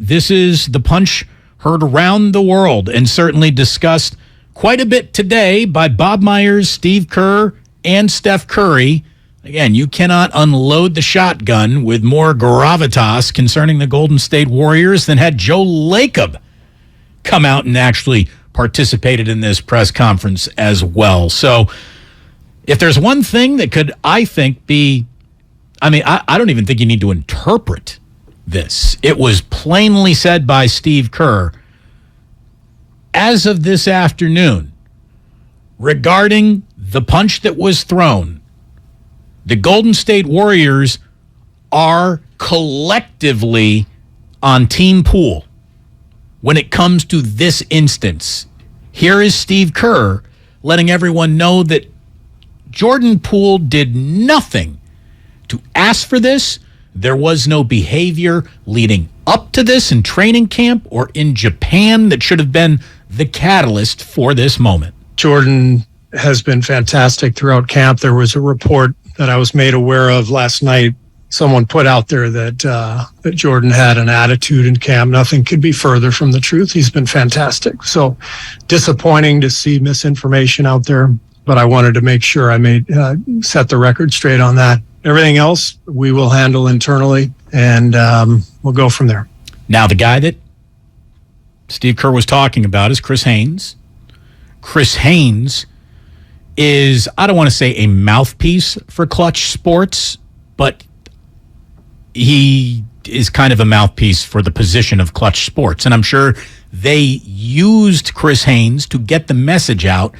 this is the punch heard around the world and certainly discussed quite a bit today by Bob Myers, Steve Kerr, and Steph Curry. Again, you cannot unload the shotgun with more gravitas concerning the Golden State Warriors than had Joe Lacob come out and actually participated in this press conference as well. So if there's one thing that could, I think, be, I don't even think you need to interpret this. It was plainly said by Steve Kerr as of this afternoon regarding the punch that was thrown. The Golden State Warriors are collectively on Team Poole when it comes to this instance. Here is Steve Kerr letting everyone know that Jordan Poole did nothing to ask for this. There was no behavior leading up to this in training camp or in Japan that should have been the catalyst for this moment. Jordan has been fantastic throughout camp. There was a report that I was made aware of last night. Someone put out there that Jordan had an attitude in camp. Nothing could be further from the truth. He's been fantastic. So disappointing to see misinformation out there, but I wanted to make sure I set the record straight on that. Everything else we will handle internally, and we'll go from there. Now, the guy that Steve Kerr was talking about is Chris Haynes. Chris Haynes is, I don't want to say a mouthpiece for Clutch Sports, but he is kind of a mouthpiece for the position of Clutch Sports. And I'm sure they used Chris Haynes to get the message out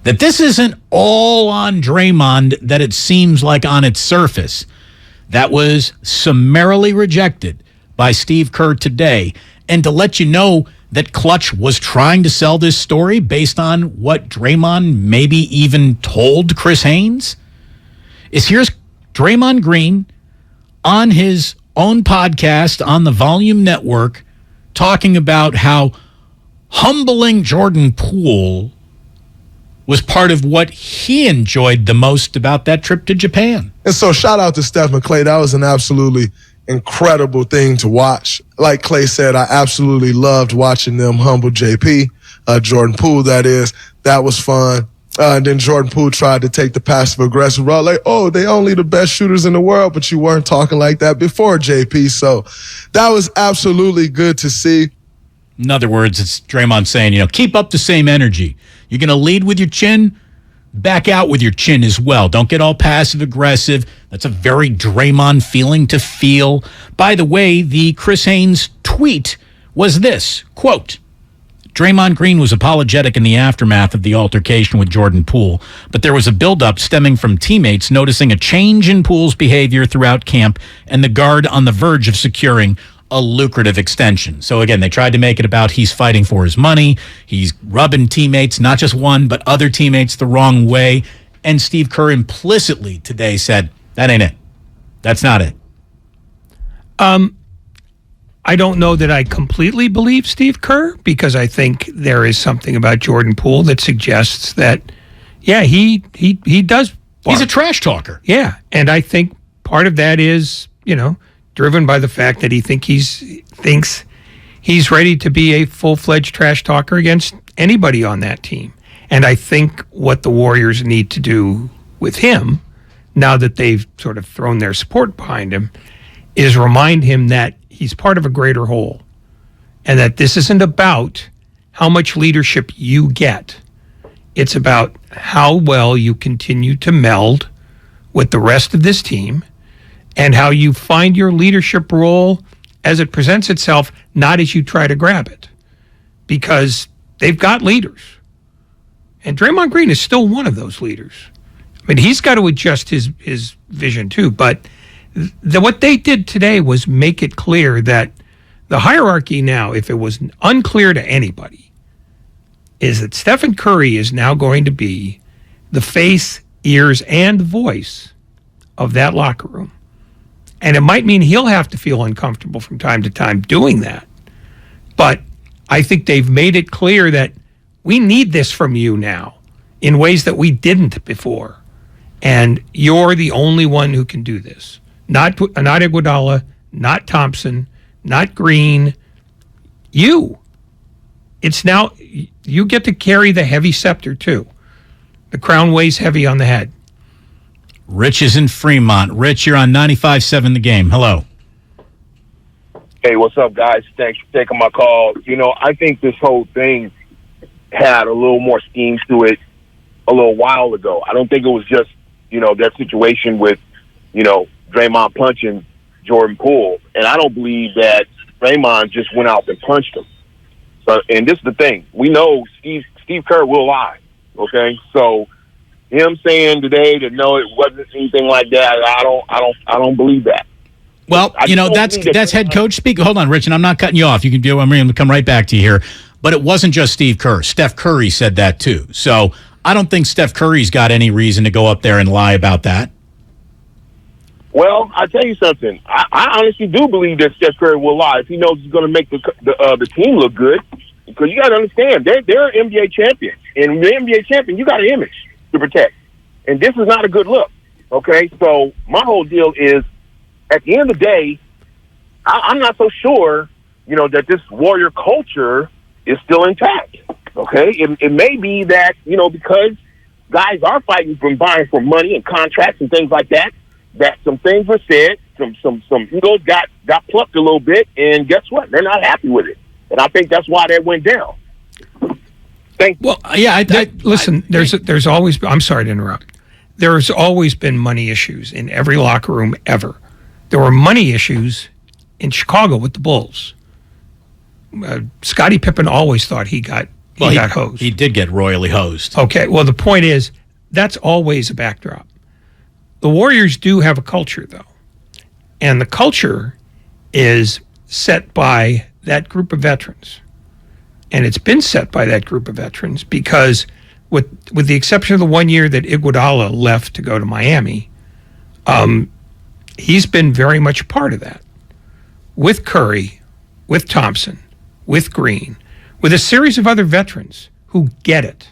that this isn't all on Draymond that it seems like on its surface. That was summarily rejected by Steve Kerr today. And to let you know that Clutch was trying to sell this story based on what Draymond maybe even told Chris Haynes, is here's Draymond Green on his own podcast on the Volume Network talking about how humbling Jordan Poole was part of what he enjoyed the most about that trip to Japan. And so shout out to Steph and Clay. That was an absolutely incredible thing to watch. Like Clay said, I absolutely loved watching them humble JP, Jordan Poole, that is. That was fun. And then Jordan Poole tried to take the passive-aggressive route, like, oh, they only the best shooters in the world, but you weren't talking like that before, JP. So that was absolutely good to see. In other words, it's Draymond saying, keep up the same energy. You're going to lead with your chin, back out with your chin as well. Don't get all passive-aggressive. That's a very Draymond feeling to feel. By the way, the Chris Haynes tweet was this, quote, Draymond Green was apologetic in the aftermath of the altercation with Jordan Poole, but there was a buildup stemming from teammates noticing a change in Poole's behavior throughout camp and the guard on the verge of securing a lucrative extension. So again, they tried to make it about he's fighting for his money. He's rubbing teammates, not just one, but other teammates the wrong way. And Steve Kerr implicitly today said, that ain't it. That's not it. I don't know that I completely believe Steve Kerr, because I think there is something about Jordan Poole that suggests that, yeah, he does bark. He's a trash talker. Yeah, and I think part of that is, driven by the fact that he thinks he's ready to be a full-fledged trash talker against anybody on that team. And I think what the Warriors need to do with him, now that they've sort of thrown their support behind him, is remind him that he's part of a greater whole, and that this isn't about how much leadership you get. It's about how well you continue to meld with the rest of this team and how you find your leadership role as it presents itself, not as you try to grab it, because they've got leaders. And Draymond Green is still one of those leaders. I mean, he's got to adjust his vision too, but what they did today was make it clear that the hierarchy now, if it was unclear to anybody, is that Stephen Curry is now going to be the face, ears, and voice of that locker room. And it might mean he'll have to feel uncomfortable from time to time doing that. But I think they've made it clear that we need this from you now in ways that we didn't before. And you're the only one who can do this. Not Iguodala, not Thompson, not Green. It's now you get to carry the heavy scepter too. The crown weighs heavy on the head. Rich is in Fremont. Rich, you're on 95.7 The Game. Hello. Hey, what's up, guys? Thanks for taking my call. I think this whole thing had a little more schemes to it a little while ago. I don't think it was just, that situation with, Draymond punching Jordan Poole. And I don't believe that Draymond just went out and punched him. So, and this is the thing. We know Steve Kerr will lie, okay? So him saying today that no, it wasn't anything like that, I don't believe that. Well, that's head coach speak. Hold on, Rich, and I'm not cutting you off. You can do. I'm going to come right back to you here. But it wasn't just Steve Kerr. Steph Curry said that too. So I don't think Steph Curry's got any reason to go up there and lie about that. Well, I'll tell you something. I honestly do believe that Steph Curry will lie if he knows he's going to make the team look good. Because you got to understand, they're an NBA champion. And the NBA champion, you got an image to protect. And this is not a good look. Okay? So my whole deal is, at the end of the day, I'm not so sure, that this warrior culture is still intact. Okay? It may be that, because guys are fighting from buying for money and contracts and things like that, that some things were said, some egos got plucked a little bit, and guess what? They're not happy with it. And I think that's why that went down. Well, yeah, listen, there's always, I'm sorry to interrupt. There's always been money issues in every locker room ever. There were money issues in Chicago with the Bulls. Scottie Pippen always thought he got hosed. He did get royally hosed. Okay, well, the point is, that's always a backdrop. The Warriors do have a culture, though. And the culture is set by that group of veterans. And it's been set by that group of veterans because with the exception of the 1 year that Iguodala left to go to Miami, he's been very much a part of that. With Curry, with Thompson, with Green, with a series of other veterans who get it.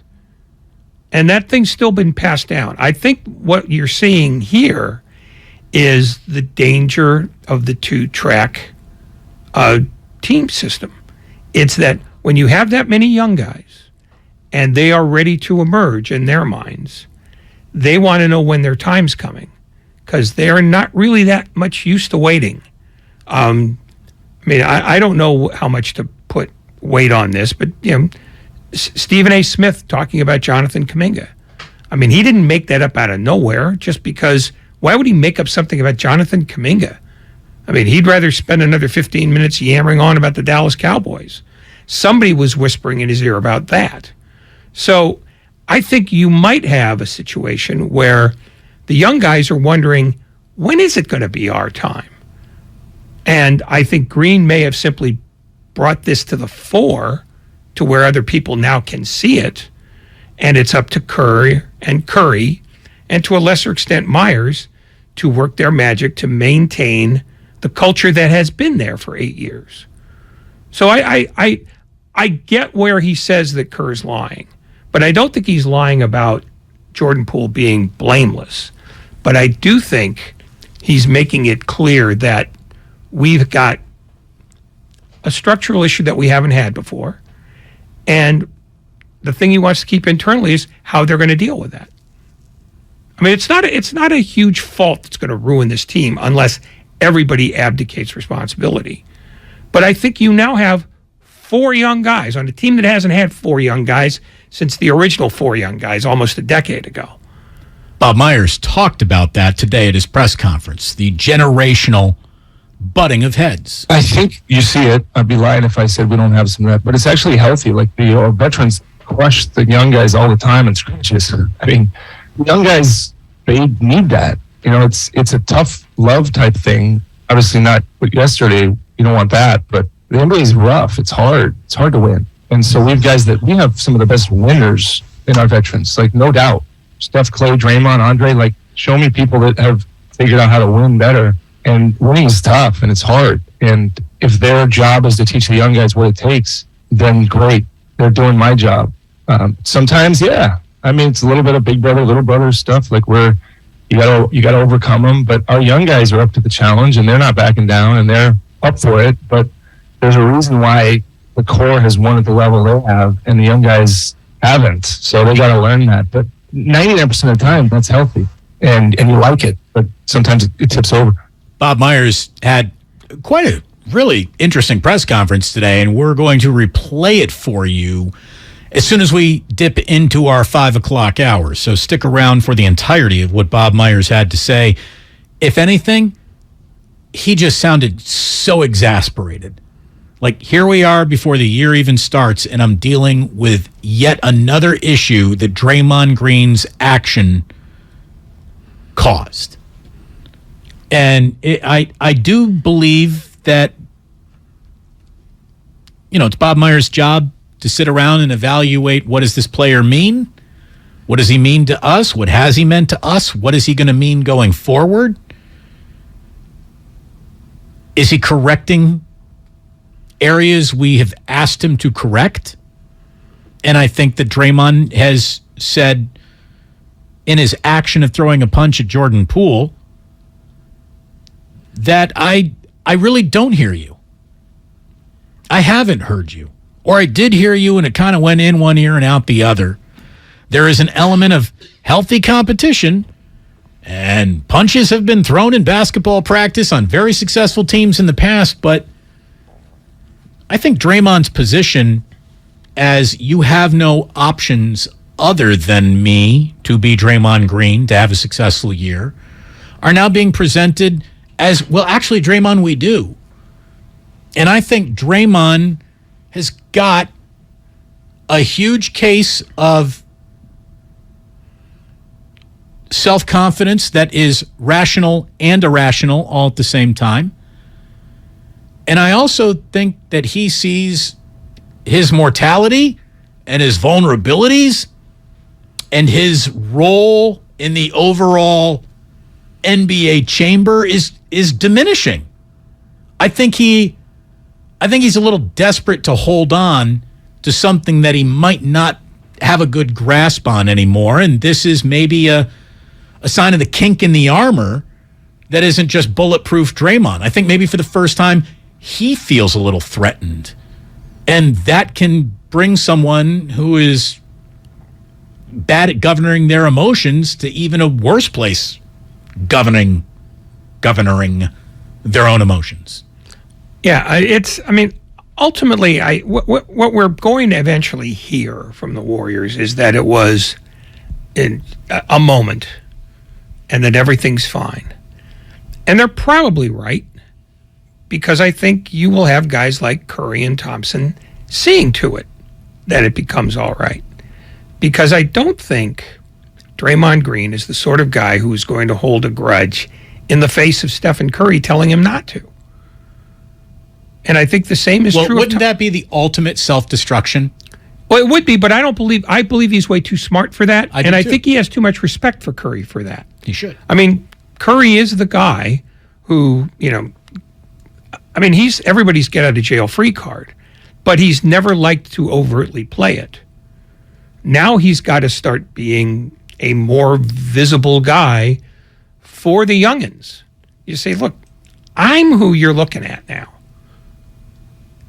And that thing's still been passed down. I think what you're seeing here is the danger of the two-track team system. It's that when you have that many young guys and they are ready to emerge in their minds, they want to know when their time's coming because they're not really that much used to waiting. I don't know how much to put weight on this, but Stephen A. Smith talking about Jonathan Kuminga. He didn't make that up out of nowhere just because why would he make up something about Jonathan Kuminga? He'd rather spend another 15 minutes yammering on about the Dallas Cowboys. Somebody was whispering in his ear about that. So I think you might have a situation where the young guys are wondering, when is it going to be our time? And I think Green may have simply brought this to the fore to where other people now can see it, and it's up to Curry, and to a lesser extent Myers, to work their magic to maintain the culture that has been there for 8 years. So I get where he says that Kerr's lying, but I don't think he's lying about Jordan Poole being blameless. But I do think he's making it clear that we've got a structural issue that we haven't had before. And the thing he wants to keep internally is how they're going to deal with that. It's not a huge fault that's going to ruin this team unless everybody abdicates responsibility. But I think you now have 4 young guys on a team that hasn't had 4 young guys since the original 4 young guys almost a decade ago. Bob Myers talked about that today at his press conference, the generational butting of heads. I think you see it. I'd be lying if I said we don't have some of that, but it's actually healthy. Like the veterans crush the young guys all the time in scrimmages. Young guys, they need that. It's a tough love type thing. Obviously not yesterday. You don't want that, but the NBA is rough. It's hard. It's hard to win. And so we have some of the best winners in our veterans, like no doubt. Steph, Clay, Draymond, Andre, show me people that have figured out how to win better. And winning is tough and it's hard. And if their job is to teach the young guys what it takes, then great. They're doing my job. Sometimes, yeah. It's a little bit of big brother, little brother stuff. You gotta overcome them. But our young guys are up to the challenge and they're not backing down and they're up for it. But there's a reason why the core has won at the level they have, and the young guys haven't. So they got to learn that. But 99% of the time, that's healthy, and you like it. But sometimes it tips over. Bob Myers had quite a really interesting press conference today, and we're going to replay it for you as soon as we dip into our 5 o'clock hour. So stick around for the entirety of what Bob Myers had to say. If anything, he just sounded so exasperated. Like, here we are before the year even starts, and I'm dealing with yet another issue that Draymond Green's action caused. And I do believe that, it's Bob Myers' job to sit around and evaluate, what does this player mean? What does he mean to us? What has he meant to us? What is he going to mean going forward? Is he correcting areas we have asked him to correct? And I think that Draymond has said in his action of throwing a punch at Jordan Poole that I really don't hear you. I haven't heard you. Or I did hear you and it kind of went in one ear and out the other. There is an element of healthy competition, and punches have been thrown in basketball practice on very successful teams in the past, but I think Draymond's position as you have no options other than me to be Draymond Green, to have a successful year, are now being presented as, well, actually, Draymond, we do. And I think Draymond has got a huge case of self-confidence that is rational and irrational all at the same time. And I also think that he sees his mortality and his vulnerabilities and his role in the overall NBA chamber is diminishing. I think he's a little desperate to hold on to something that he might not have a good grasp on anymore. And this is maybe a sign of the kink in the armor that isn't just bulletproof Draymond. I think maybe for the first time, he feels a little threatened. And that can bring someone who is bad at governing their emotions to even a worse place governing their own emotions. Yeah, ultimately, what we're going to eventually hear from the Warriors is that it was a moment and that everything's fine. And they're probably right, because I think you will have guys like Curry and Thompson seeing to it that it becomes all right. Because I don't think Draymond Green is the sort of guy who is going to hold a grudge in the face of Stephen Curry telling him not to. And I think the same is true. Wouldn't that be the ultimate self-destruction? Well, it would be, but I believe he's way too smart for that. I think he has too much respect for Curry for that. He should. I mean, Curry is the guy who, he's everybody's get out of jail free card, but he's never liked to overtly play it. Now he's got to start being a more visible guy for the youngins. You say, look, I'm who you're looking at now.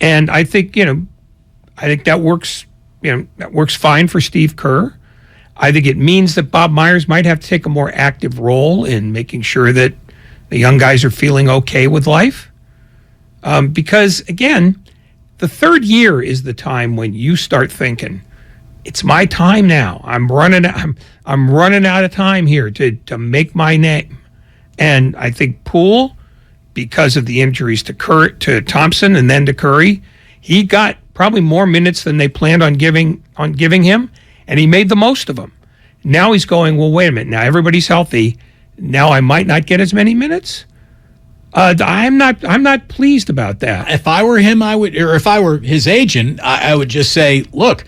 And I think, that works, that works fine for Steve Kerr. I think it means that Bob Myers might have to take a more active role in making sure that the young guys are feeling okay with life. Because, again, the third year is the time when you start thinking, it's my time now. I'm running out of time here to make my name. And I think Poole, because of the injuries to Thompson and then to Curry, he got probably more minutes than they planned on giving him, and he made the most of them. Now he's going, well, wait a minute. Now everybody's healthy. Now I might not get as many minutes. I'm not pleased about that. If I were him, if I were his agent, I would just say, look,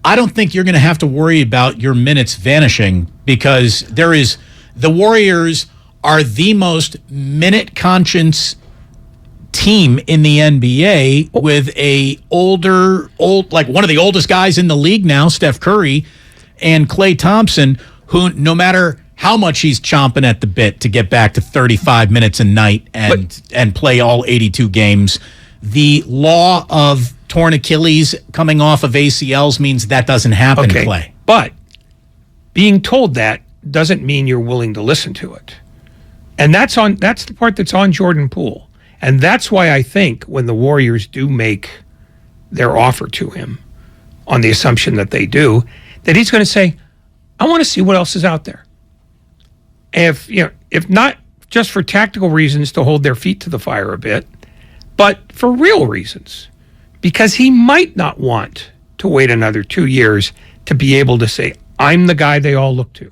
I don't think you're going to have to worry about your minutes vanishing, because the Warriors are the most minute-conscious team in the NBA, with like one of the oldest guys in the league now, Steph Curry, and Klay Thompson, who no matter how much he's chomping at the bit to get back to 35 minutes a night and play all 82 games, the law of torn Achilles coming off of ACLs means that doesn't happen, Okay. Clay. But being told that doesn't mean you're willing to listen to it. And that's the part that's on Jordan Poole. And that's why I think when the Warriors do make their offer to him, on the assumption that they do, that he's going to say, I want to see what else is out there. If not just for tactical reasons to hold their feet to the fire a bit, but for real reasons, because he might not want to wait another 2 years to be able to say, I'm the guy they all look to.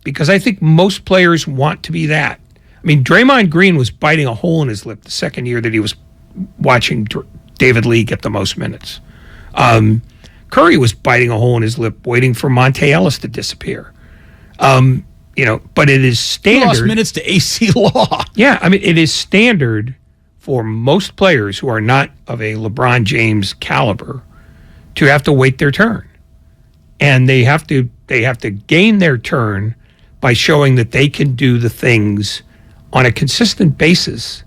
Because I think most players want to be that. I mean, Draymond Green was biting a hole in his lip the second year that he was watching David Lee get the most minutes. Curry was biting a hole in his lip waiting for Monte Ellis to disappear. But it is standard. He lost minutes to AC Law. Yeah, I mean, it is standard for most players who are not of a LeBron James caliber to have to wait their turn. And they have to gain their turn by showing that they can do the things on a consistent basis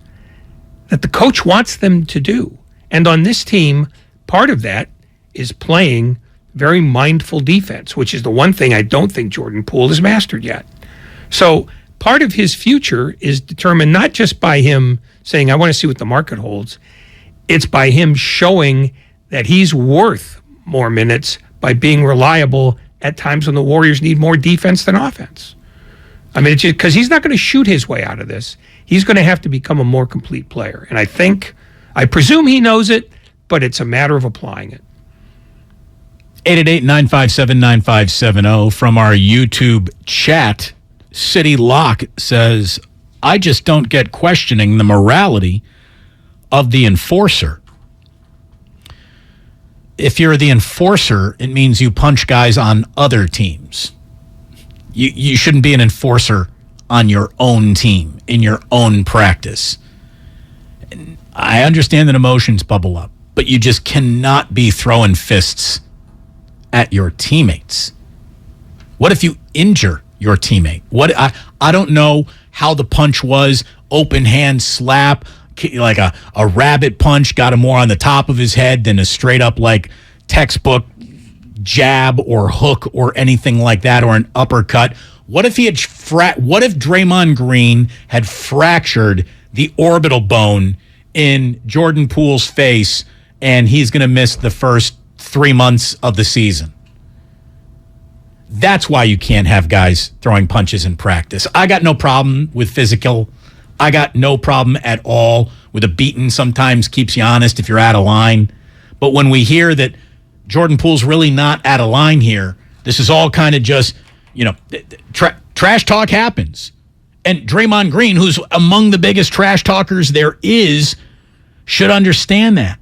that the coach wants them to do. And on this team, part of that is playing very mindful defense, which is the one thing I don't think Jordan Poole has mastered yet. So part of his future is determined not just by him saying, I want to see what the market holds. It's by him showing that he's worth more minutes by being reliable at times when the Warriors need more defense than offense. I mean, it's just because he's not going to shoot his way out of this. He's going to have to become a more complete player. And I presume he knows it, but it's a matter of applying it. 888-957-9570 from our YouTube chat. City Lock says, I just don't get questioning the morality of the enforcer. If you're the enforcer, it means you punch guys on other teams. You shouldn't be an enforcer on your own team, in your own practice. I understand that emotions bubble up, but you just cannot be throwing fists at your teammates. What if you injure your teammate? I don't know how the punch was, open hand slap, like a rabbit punch, got him more on the top of his head than a straight up like textbook jab or hook or anything like that, or an uppercut. What if what if Draymond Green had fractured the orbital bone in Jordan Poole's face and he's going to miss the first 3 months of the season? That's why you can't have guys throwing punches in practice. I got no problem with physical. I got no problem at all with a beating. Sometimes keeps you honest if you're out of line. But when we hear that Jordan Poole's really not out of line here, this is all kind of just, trash talk happens. And Draymond Green, who's among the biggest trash talkers there is, should understand that.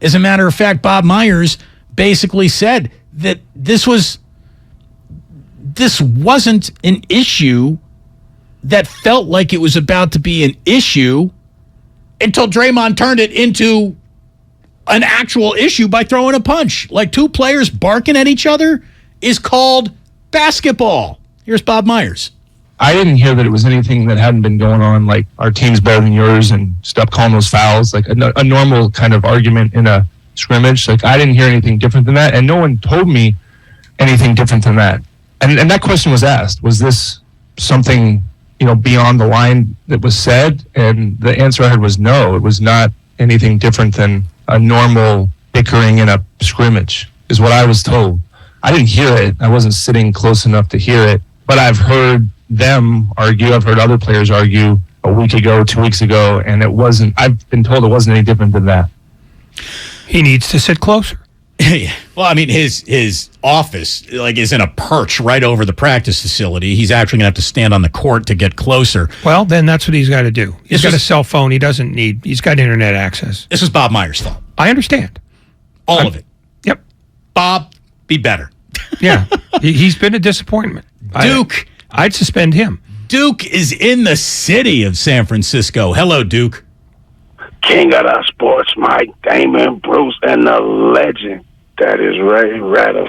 As a matter of fact, Bob Myers basically said that this wasn't an issue that felt like it was about to be an issue until Draymond turned it into an actual issue by throwing a punch. Like two players barking at each other is called basketball. Here's Bob Myers. I didn't hear that it was anything that hadn't been going on, like our team's better than yours and stop calling those fouls, like a normal kind of argument in a scrimmage. Like I didn't hear anything different than that, and no one told me anything different than that. And that question was asked, was this something, beyond the line that was said? And the answer I heard was no, it was not anything different than a normal bickering in a scrimmage, is what I was told. I didn't hear it. I wasn't sitting close enough to hear it, but I've heard them argue. I've heard other players argue a week ago, 2 weeks ago, and I've been told it wasn't any different than that. He needs to sit closer. Well, I mean, his office is in a perch right over the practice facility. He's actually going to have to stand on the court to get closer. Well, then that's what he's got to do. He's got a cell phone. He's got internet access. This is Bob Myers' fault. I understand. All of it. Yep. Bob, be better. Yeah. He's been a disappointment. Duke. I'd suspend him. Duke is in the city of San Francisco. Hello, Duke. King of the sports, Mike, Damon Bruce, and the legend that is Ray Ratto.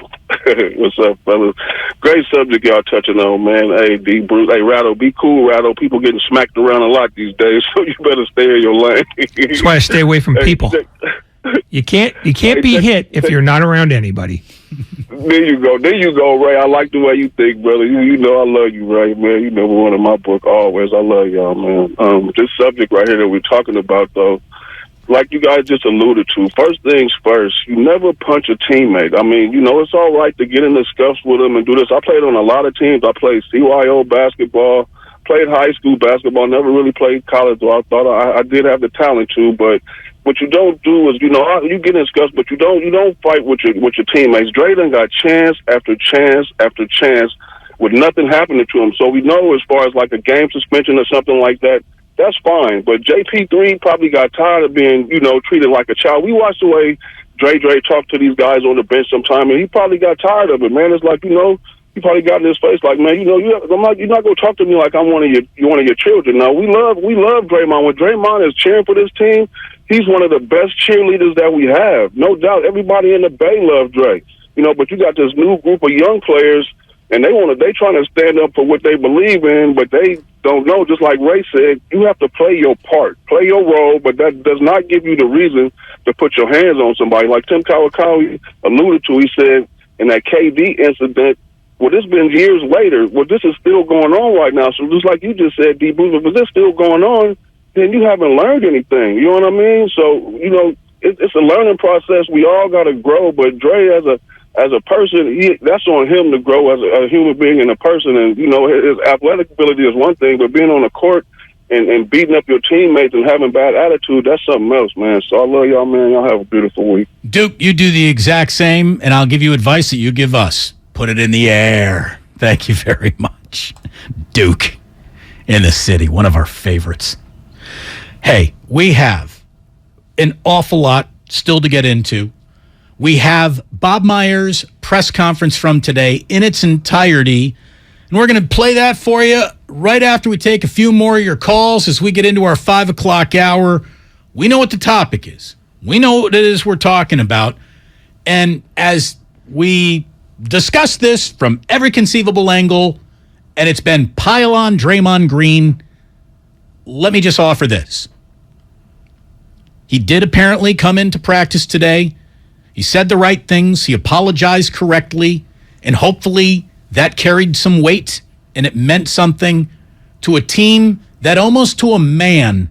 What's up, fellas? Great subject y'all touching on, man. Hey, D. Bruce. Hey, Ratto, be cool, Ratto. People getting smacked around a lot these days, so you better stay in your lane. That's why I stay away from people. You can't be hit if you're not around anybody. There you go, Ray. I like the way you think, brother. You know I love you, Ray, man. You number one in my book always. I love y'all, man. This subject right here that we're talking about, though, like you guys just alluded to, first things first, you never punch a teammate. I mean, you know, it's all right to get in the scuffs with them and do this. I played on a lot of teams. I played CYO basketball, played high school basketball, never really played college, though I thought I did have the talent to, but what you don't do is, you know, you get in scuffs, but you don't fight with your teammates. Dre done got chance after chance after chance with nothing happening to him. So we know as far as like a game suspension or something like that, that's fine. But JP3 probably got tired of being, you know, treated like a child. We watched the way Dre talked to these guys on the bench sometime, and he probably got tired of it, man. It's like, you know, he probably got in his face like, man, you know, you're not going to talk to me like I'm one of your children. Now, we love Draymond. When Draymond is cheering for this team, he's one of the best cheerleaders that we have. No doubt. Everybody in the Bay loves Dre. You know, but you got this new group of young players, and they trying to stand up for what they believe in, but they don't know. Just like Ray said, you have to play your part, play your role, but that does not give you the reason to put your hands on somebody. Like Tim Kawakawa alluded to, he said in that KD incident, well, this been years later. Well, this is still going on right now. So just like you just said, D. Bruce, if this still going on, then you haven't learned anything. You know what I mean? So, you know, it's a learning process. We all got to grow, but Dre as a person, that's on him to grow as a human being and a person. And, you know, his athletic ability is one thing, but being on the court and beating up your teammates and having bad attitude, that's something else, man. So I love y'all, man. Y'all have a beautiful week. Duke, you do the exact same, and I'll give you advice that you give us. Put it in the air. Thank you very much. Duke in the city, one of our favorites. Hey, we have an awful lot still to get into. We have Bob Myers' press conference from today in its entirety, and we're going to play that for you right after we take a few more of your calls as we get into our 5 o'clock hour. We know what the topic is. We know what it is we're talking about. And as we discuss this from every conceivable angle, and it's been pile on Draymond Green, let me just offer this. He did apparently come into practice today. He said the right things. He apologized correctly. And hopefully that carried some weight and it meant something to a team that almost to a man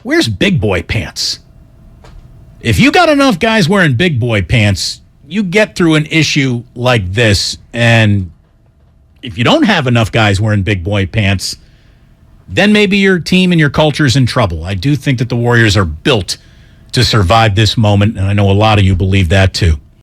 wears big boy pants. If you got enough guys wearing big boy pants, you get through an issue like this. And if you don't have enough guys wearing big boy pants, then maybe your team and your culture is in trouble. I do think that the Warriors are built to survive this moment, and I know a lot of you believe that too.